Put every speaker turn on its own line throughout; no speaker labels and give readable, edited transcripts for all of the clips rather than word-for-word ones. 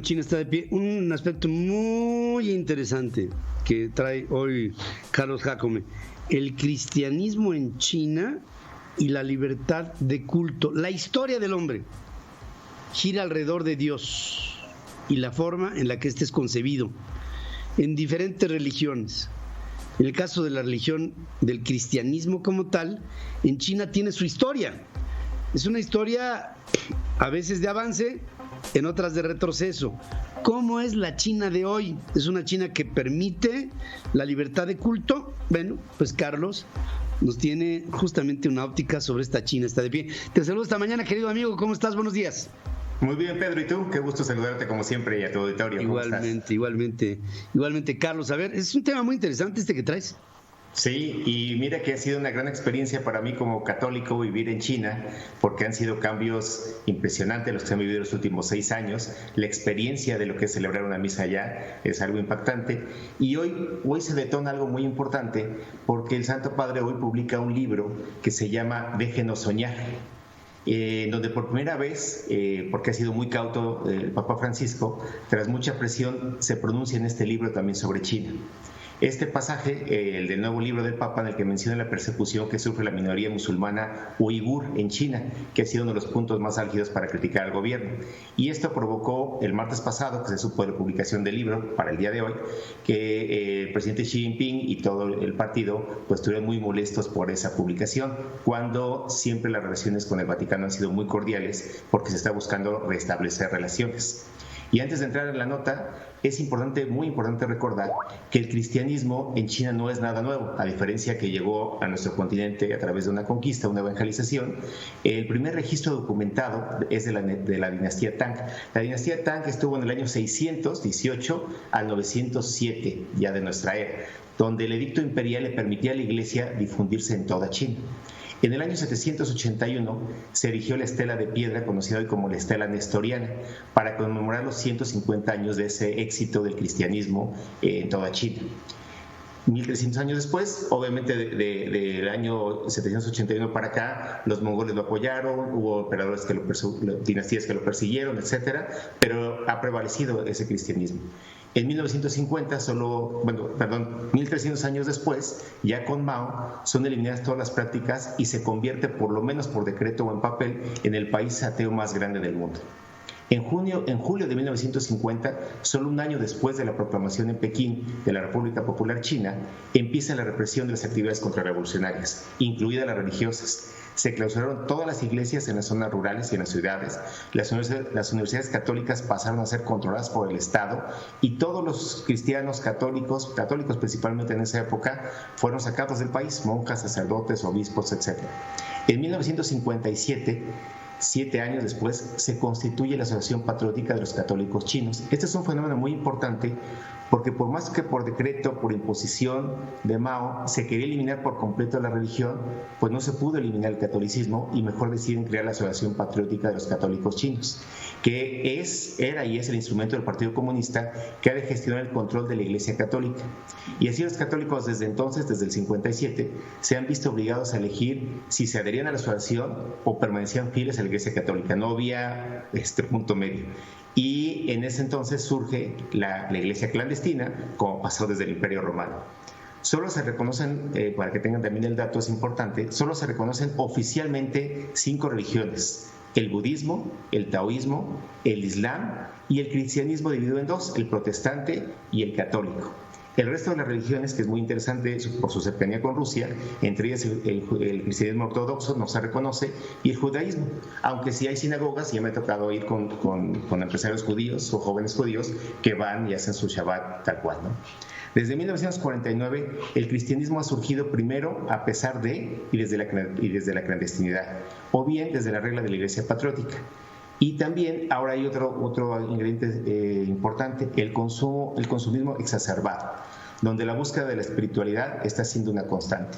China está de pie. Un aspecto muy interesante que trae hoy Carlos Jácome: el cristianismo en China y la libertad de culto. La historia del hombre gira alrededor de Dios y la forma en la que éste es concebido en diferentes religiones. En el caso de la religión del cristianismo como tal, en China tiene su historia. Es una historia a veces de avance, en otras de retroceso. ¿Cómo es la China de hoy? ¿Es una China que permite la libertad de culto? Bueno, pues Carlos nos tiene justamente una óptica sobre esta China. Está de pie. Te saludo esta mañana, querido amigo. ¿Cómo estás? Buenos días.
Muy bien, Pedro, ¿y tú? Qué gusto saludarte como siempre y a tu auditorio.
Igualmente, Carlos. A ver, es un tema muy interesante este que traes.
Sí, y mira que ha sido una gran experiencia para mí como católico vivir en China, porque han sido cambios impresionantes los que han vivido los últimos 6 años. La experiencia de lo que es celebrar una misa allá es algo impactante. Y hoy se detona algo muy importante, porque el Santo Padre hoy publica un libro que se llama Déjenos soñar, donde por primera vez, porque ha sido muy cauto el Papa Francisco, tras mucha presión, se pronuncia en este libro también sobre China. Este pasaje, el del nuevo libro del Papa, en el que menciona la persecución que sufre la minoría musulmana uigur en China, que ha sido uno de los puntos más álgidos para criticar al gobierno. Y esto provocó el martes pasado, que se supo de la publicación del libro para el día de hoy, que el presidente Xi Jinping y todo el partido pues estuvieron muy molestos por esa publicación, cuando siempre las relaciones con el Vaticano han sido muy cordiales, porque se está buscando restablecer relaciones. Y antes de entrar en la nota, es muy importante recordar que el cristianismo en China no es nada nuevo, a diferencia que llegó a nuestro continente a través de una conquista, una evangelización. El primer registro documentado es de la dinastía Tang. La dinastía Tang estuvo en el año 618 al 907 ya de nuestra era, donde el edicto imperial le permitía a la iglesia difundirse en toda China. En el año 781 se erigió la estela de piedra, conocida hoy como la estela nestoriana, para conmemorar los 150 años de ese éxito del cristianismo en toda China. 1300 años después, obviamente del año 781 para acá, los mongoles lo apoyaron, hubo emperadores dinastías que lo persiguieron, etcétera, pero ha prevalecido ese cristianismo. En 1950, 1300 años después, ya con Mao, son eliminadas todas las prácticas y se convierte, por lo menos por decreto o en papel, en el país ateo más grande del mundo. En julio de 1950, solo un año después de la proclamación en Pekín de la República Popular China, empieza la represión de las actividades contrarrevolucionarias, incluidas las religiosas. Se clausuraron todas las iglesias en las zonas rurales y en las ciudades. Las universidades católicas pasaron a ser controladas por el Estado y todos los cristianos católicos principalmente en esa época, fueron sacados del país, monjas, sacerdotes, obispos, etc. En 1957, 7 años después, se constituye la Asociación Patriótica de los Católicos Chinos. Este es un fenómeno muy importante porque por más que por decreto, por imposición de Mao, se quería eliminar por completo la religión, pues no se pudo eliminar el catolicismo y mejor deciden crear la Asociación Patriótica de los Católicos Chinos, que era y es el instrumento del Partido Comunista que ha de gestionar el control de la Iglesia Católica. Y así los católicos desde entonces, desde el 57, se han visto obligados a elegir si se adherían a la asociación o permanecían fieles a la Iglesia Católica. No había punto medio. Y en ese entonces surge la iglesia clandestina, como pasó desde el Imperio Romano. Solo se reconocen, para que tengan también el dato, es importante, solo se reconocen oficialmente 5 religiones: el budismo, el taoísmo, el islam y el cristianismo dividido en 2, el protestante y el católico. El resto de las religiones, que es muy interesante por su cercanía con Rusia, entre ellas el cristianismo ortodoxo no se reconoce, y el judaísmo, aunque sí hay sinagogas, y ya me ha tocado ir con empresarios judíos o jóvenes judíos que van y hacen su Shabbat tal cual, ¿no? Desde 1949, el cristianismo ha surgido primero a pesar de y desde la clandestinidad, o bien desde la regla de la Iglesia Patriótica. Y también ahora hay otro ingrediente importante, el consumismo exacerbado, donde la búsqueda de la espiritualidad está siendo una constante.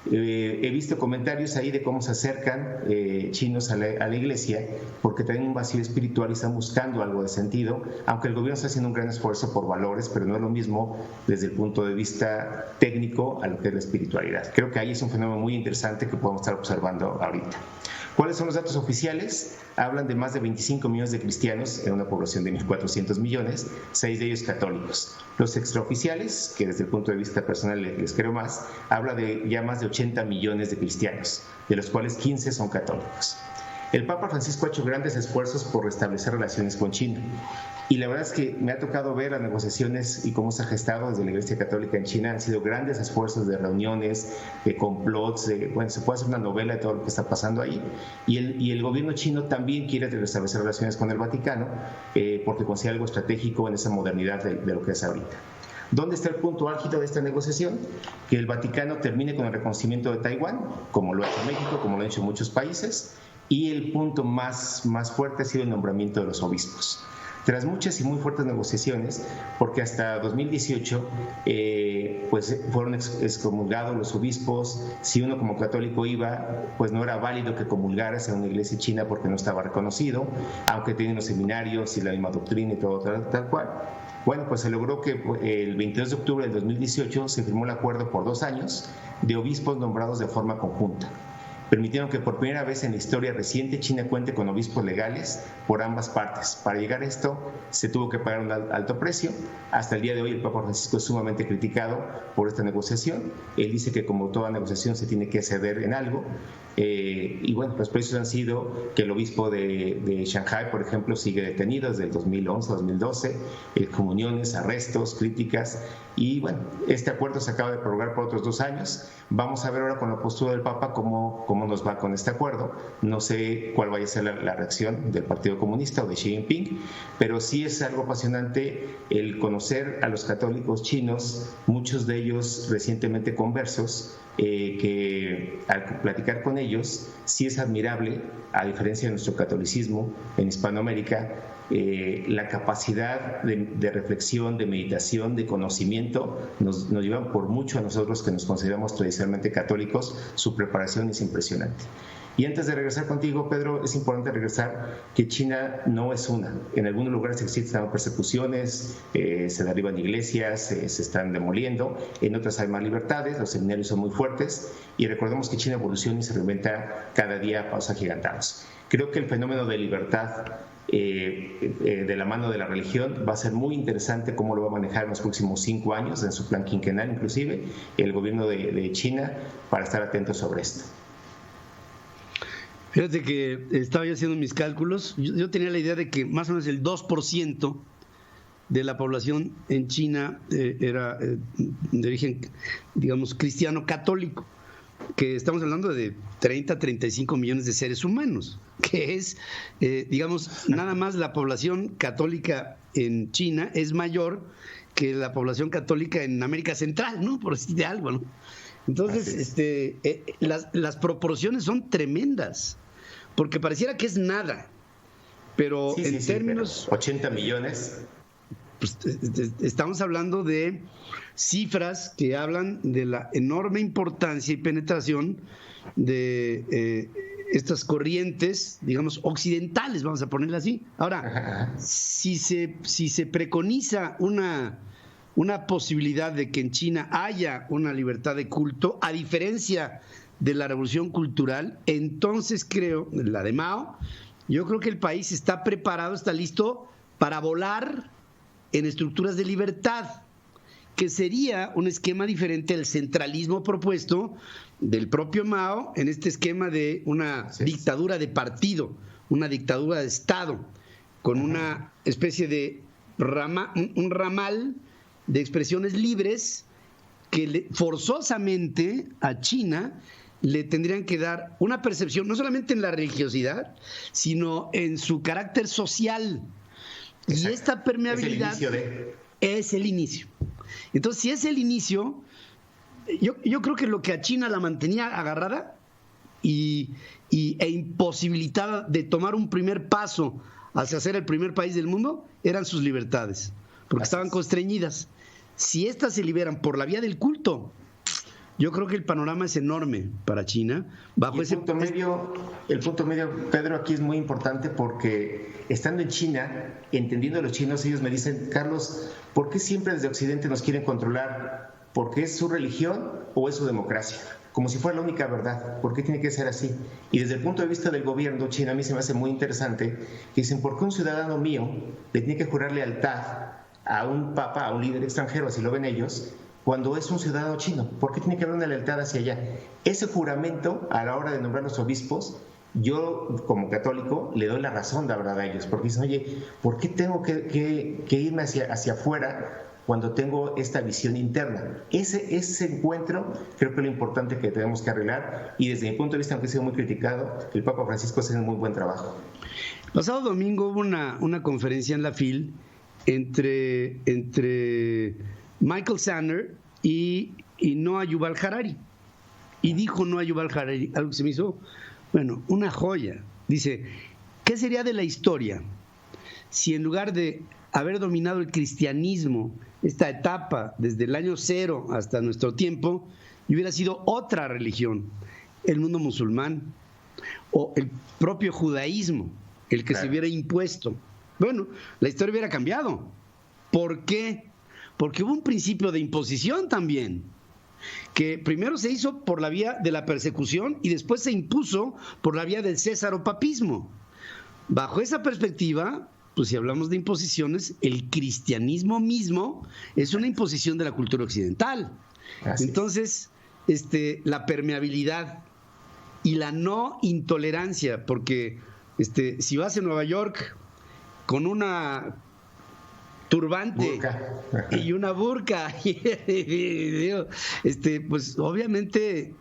He visto comentarios ahí de cómo se acercan chinos a la iglesia porque tienen un vacío espiritual y están buscando algo de sentido, aunque el gobierno está haciendo un gran esfuerzo por valores, pero no es lo mismo desde el punto de vista técnico a lo que es la espiritualidad. Creo que ahí es un fenómeno muy interesante que podemos estar observando ahorita. ¿Cuáles son los datos oficiales? Hablan de más de 25 millones de cristianos en una población de 1.400 millones, 6 de ellos católicos. Los extraoficiales, que desde el punto de vista personal les creo más, habla de ya más de 80 millones de cristianos, de los cuales 15 son católicos. El Papa Francisco ha hecho grandes esfuerzos por restablecer relaciones con China. Y la verdad es que me ha tocado ver las negociaciones y cómo se ha gestado desde la Iglesia Católica en China. Han sido grandes esfuerzos de reuniones, de complots, bueno, se puede hacer una novela de todo lo que está pasando ahí. Y el gobierno chino también quiere restablecer relaciones con el Vaticano porque considera algo estratégico en esa modernidad de lo que es ahorita. ¿Dónde está el punto álgido de esta negociación? Que el Vaticano termine con el reconocimiento de Taiwán, como lo ha hecho México, como lo han hecho muchos países, y el punto más fuerte ha sido el nombramiento de los obispos. Tras muchas y muy fuertes negociaciones, porque hasta 2018 pues fueron excomulgados los obispos. Si uno como católico iba, pues no era válido que comulgaras en una iglesia china porque no estaba reconocido, aunque tenían los seminarios y la misma doctrina y todo tal cual. Bueno, pues se logró que el 22 de octubre del 2018 se firmó el acuerdo por 2 años de obispos nombrados de forma conjunta. Permitieron que por primera vez en la historia reciente China cuente con obispos legales por ambas partes. Para llegar a esto se tuvo que pagar un alto precio. Hasta el día de hoy el Papa Francisco es sumamente criticado por esta negociación. Él dice que como toda negociación se tiene que ceder en algo. Y bueno, los precios han sido que el obispo de Shanghái, por ejemplo, sigue detenido desde el 2011-2012, excomuniones, arrestos, críticas. Y bueno, este acuerdo se acaba de prorrogar por otros 2 años. Vamos a ver ahora con la postura del Papa cómo nos va con este acuerdo. No sé cuál vaya a ser la reacción del Partido Comunista o de Xi Jinping, pero sí es algo apasionante el conocer a los católicos chinos, muchos de ellos recientemente conversos, que al platicar con ellos sí es admirable, a diferencia de nuestro catolicismo en Hispanoamérica, la capacidad de reflexión, de meditación, de conocimiento nos llevan por mucho a nosotros que nos consideramos tradicionalmente católicos. Su preparación es impresionante. Y antes de regresar contigo, Pedro, es importante regresar que China no es una. En algunos lugares existen persecuciones, se derriban iglesias, se están demoliendo. En otras hay más libertades, los seminarios son muy fuertes. Y recordemos que China evoluciona y se reinventa cada día a pasos agigantados. Creo que el fenómeno de libertad de la mano de la religión va a ser muy interesante cómo lo va a manejar en los próximos 5 años, en su plan quinquenal inclusive, el gobierno de China, para estar atentos sobre esto.
Fíjate que estaba yo haciendo mis cálculos. Yo tenía la idea de que más o menos el 2% de la población en China era de origen, digamos, cristiano católico, que estamos hablando de 30, 35 millones de seres humanos, que es, digamos, nada más la población católica en China es mayor que la población católica en América Central, ¿no? Por decirte algo, ¿no? Entonces, las proporciones son tremendas, porque pareciera que es nada, pero
sí,
en términos...
Pero 80 millones.
Pues, estamos hablando de cifras que hablan de la enorme importancia y penetración de estas corrientes, digamos, occidentales, vamos a ponerla así. Ahora, si se preconiza una posibilidad de que en China haya una libertad de culto, a diferencia de la revolución cultural, entonces creo, la de Mao, yo creo que el país está preparado, está listo para volar en estructuras de libertad, que sería un esquema diferente al centralismo propuesto del propio Mao en este esquema de una dictadura de partido, una dictadura de Estado, con una especie de un ramal de expresiones libres que forzosamente a China le tendrían que dar una percepción, no solamente en la religiosidad, sino en su carácter social. Exacto. Y esta permeabilidad es el inicio. Entonces, si es el inicio, yo creo que lo que a China la mantenía agarrada e imposibilitada de tomar un primer paso hacia ser el primer país del mundo eran sus libertades, porque estaban constreñidas. Si estas se liberan por la vía del culto, yo creo que el panorama es enorme para China.
Bajo el punto medio, Pedro, aquí es muy importante porque estando en China, entendiendo a los chinos, ellos me dicen, Carlos, ¿por qué siempre desde Occidente nos quieren controlar? ¿Porque es su religión o es su democracia? como si fuera la única verdad. ¿Por qué tiene que ser así? Y desde el punto de vista del gobierno chino, a mí se me hace muy interesante que dicen, ¿por qué un ciudadano mío le tiene que jurar lealtad a un papa, a un líder extranjero, así lo ven ellos, cuando es un ciudadano chino? ¿Por qué tiene que haber una lealtad hacia allá? Ese juramento, a la hora de nombrar los obispos, yo como católico le doy la razón, de verdad, a ellos, porque dicen, oye, ¿por qué tengo que irme hacia afuera cuando tengo esta visión interna? Ese encuentro creo que es lo importante que tenemos que arreglar, y desde mi punto de vista, aunque ha sido muy criticado, el Papa Francisco hace un muy buen trabajo.
Pasado domingo hubo una conferencia en la FIL entre Michael Sandler y Noah Yuval Harari, y dijo Noah Yuval Harari algo que se me hizo, bueno, una joya. Dice, ¿qué sería de la historia si en lugar de haber dominado el cristianismo, esta etapa desde el año 0 hasta nuestro tiempo, hubiera sido otra religión, el mundo musulmán o el propio judaísmo, el que se hubiera impuesto? Bueno, la historia hubiera cambiado. ¿Por qué? Porque hubo un principio de imposición también, que primero se hizo por la vía de la persecución y después se impuso por la vía del césaropapismo. Bajo esa perspectiva, pues si hablamos de imposiciones, el cristianismo mismo es una imposición de la cultura occidental. Entonces, la permeabilidad y la no intolerancia, porque si vas a Nueva York con una turbante y una burka, pues obviamente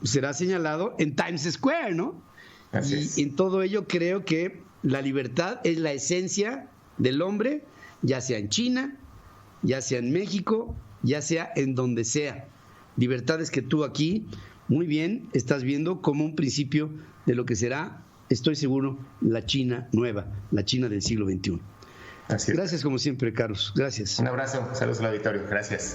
será señalado en Times Square, ¿no? Y en todo ello creo que la libertad es la esencia del hombre, ya sea en China, ya sea en México, ya sea en donde sea. Libertades que tú aquí muy bien estás viendo como un principio de lo que será, estoy seguro, la China nueva, la China del siglo XXI. Gracias como siempre, Carlos. Gracias.
Un abrazo. Saludos al auditorio. Gracias.